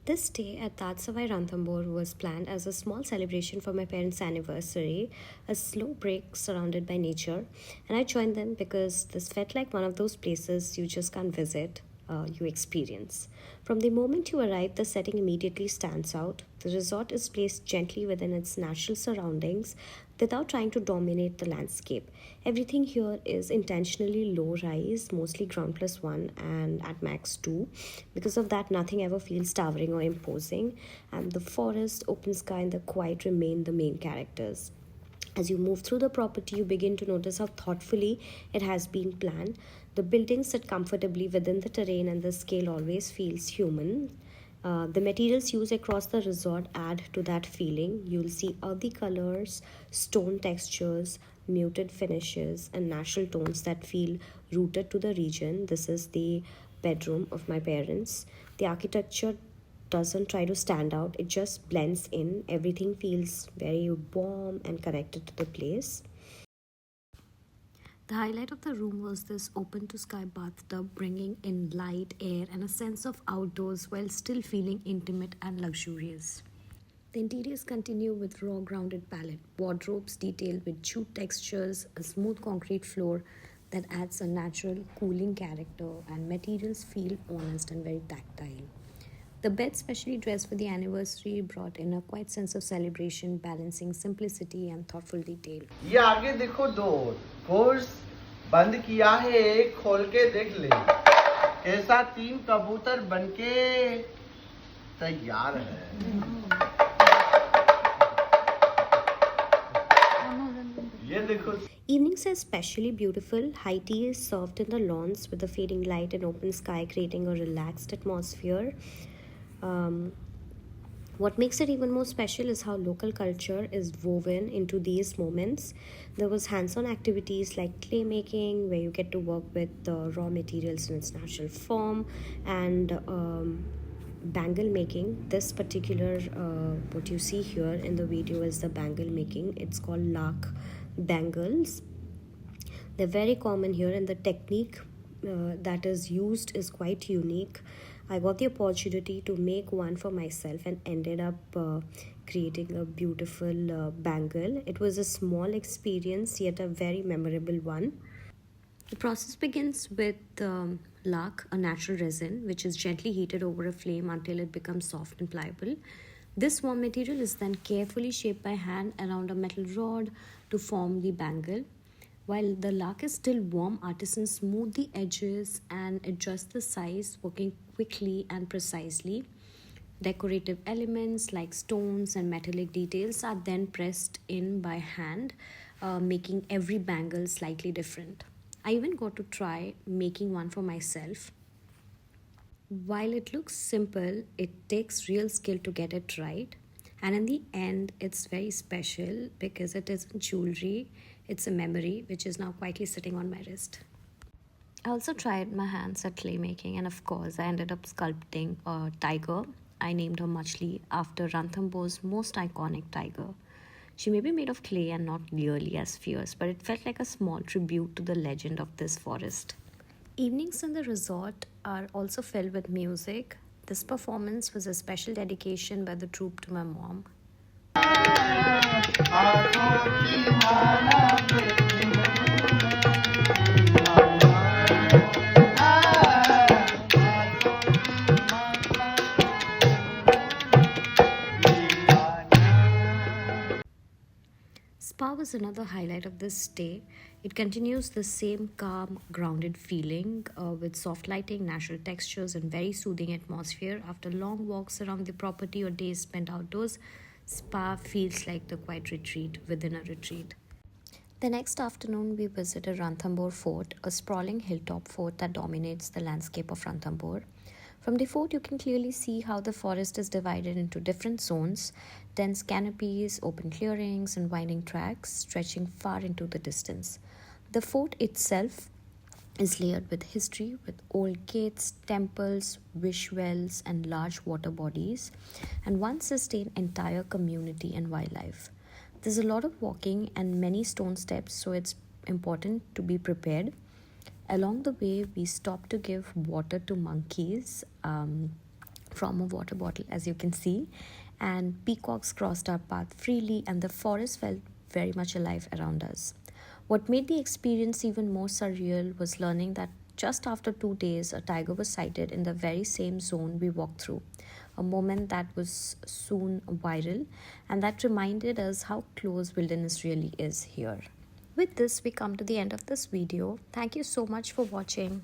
This stay at Taj Sawai Ranthambore was planned as a small celebration for my parents' anniversary, a slow break surrounded by nature, and I joined them because this felt like one of those places you just can't visit, you experience. From the moment you arrive, the setting immediately stands out. The resort is placed gently within its natural surroundings without trying to dominate the landscape. Everything here is intentionally low rise, mostly ground plus one and at max two. Because of that, nothing ever feels towering or imposing, and the forest, open sky, and the quiet remain the main characters. As you move through the property, you begin to notice how thoughtfully it has been planned. The buildings sit comfortably within the terrain, and the scale always feels human. The materials used across the resort add to that feeling. You'll see earthy colors, stone textures, muted finishes, and natural tones that feel rooted to the region. This is the bedroom of my parents. The architecture doesn't try to stand out, it just blends in. Everything feels very warm and connected to the place. The highlight of the room was this open to sky bathtub, bringing in light, air, and a sense of outdoors while still feeling intimate and luxurious. The interiors continue with raw grounded palette, wardrobes detailed with jute textures, a smooth concrete floor that adds a natural cooling character, and materials feel honest and very tactile. The bed, specially dressed for the anniversary, brought in a quiet sense of celebration, balancing simplicity and thoughtful detail. ये आगे देखो door force बंद किया है खोल के देख ले कैसा तीन कबूतर बनके तैयार है ये देखो Evenings are especially beautiful. High tea is served in the lawns with the fading light and open sky, creating a relaxed atmosphere. Um, what makes it even more special is how local culture is woven into these moments. There was hands-on activities like clay making, where you get to work with the raw materials in its natural form, and bangle making. This particular what you see here in the video is the bangle making. It's called lakh bangles. They're very common here, and the technique that is used is quite unique. I got the opportunity to make one for myself and ended up creating a beautiful bangle. It was a small experience, yet a very memorable one. The process begins with lac, a natural resin, which is gently heated over a flame until it becomes soft and pliable. This warm material is then carefully shaped by hand around a metal rod to form the bangle. While the lac is still warm, artisans smooth the edges and adjust the size, working quickly and precisely. Decorative elements like stones and metallic details are then pressed in by hand, making every bangle slightly different. I even got to try making one for myself. While it looks simple, it takes real skill to get it right. And in the end, it's very special because it isn't jewelry, it's a memory which is now quietly sitting on my wrist. I also tried my hands at clay making, and of course, I ended up sculpting a tiger. I named her Machli after Ranthambore's most iconic tiger. She may be made of clay and not nearly as fierce, but it felt like a small tribute to the legend of this forest. Evenings in the resort are also filled with music. This performance was a special dedication by the troupe to my mom. Spa was another highlight of this stay. It continues the same calm, grounded feeling with soft lighting, natural textures, and very soothing atmosphere. After long walks around the property or days spent outdoors, spa feels like the quiet retreat within a retreat. The next afternoon, we visited Ranthambore Fort, a sprawling hilltop fort that dominates the landscape of Ranthambore. From the fort, you can clearly see how the forest is divided into different zones: dense canopies, open clearings, and winding tracks stretching far into the distance. The fort itself is layered with history, with old gates, temples, wish wells, and large water bodies, and once sustained entire community and wildlife. There's a lot of walking and many stone steps, so it's important to be prepared. Along the way, we stopped to give water to monkeys. from a water bottle, as you can see, and peacocks crossed our path freely, and the forest felt very much alive around us. What made the experience even more surreal was learning that just after 2 days, a tiger was sighted in the very same zone we walked through, a moment that was soon viral and that reminded us how close wilderness really is here. With this, we come to the end of this video. Thank you so much for watching.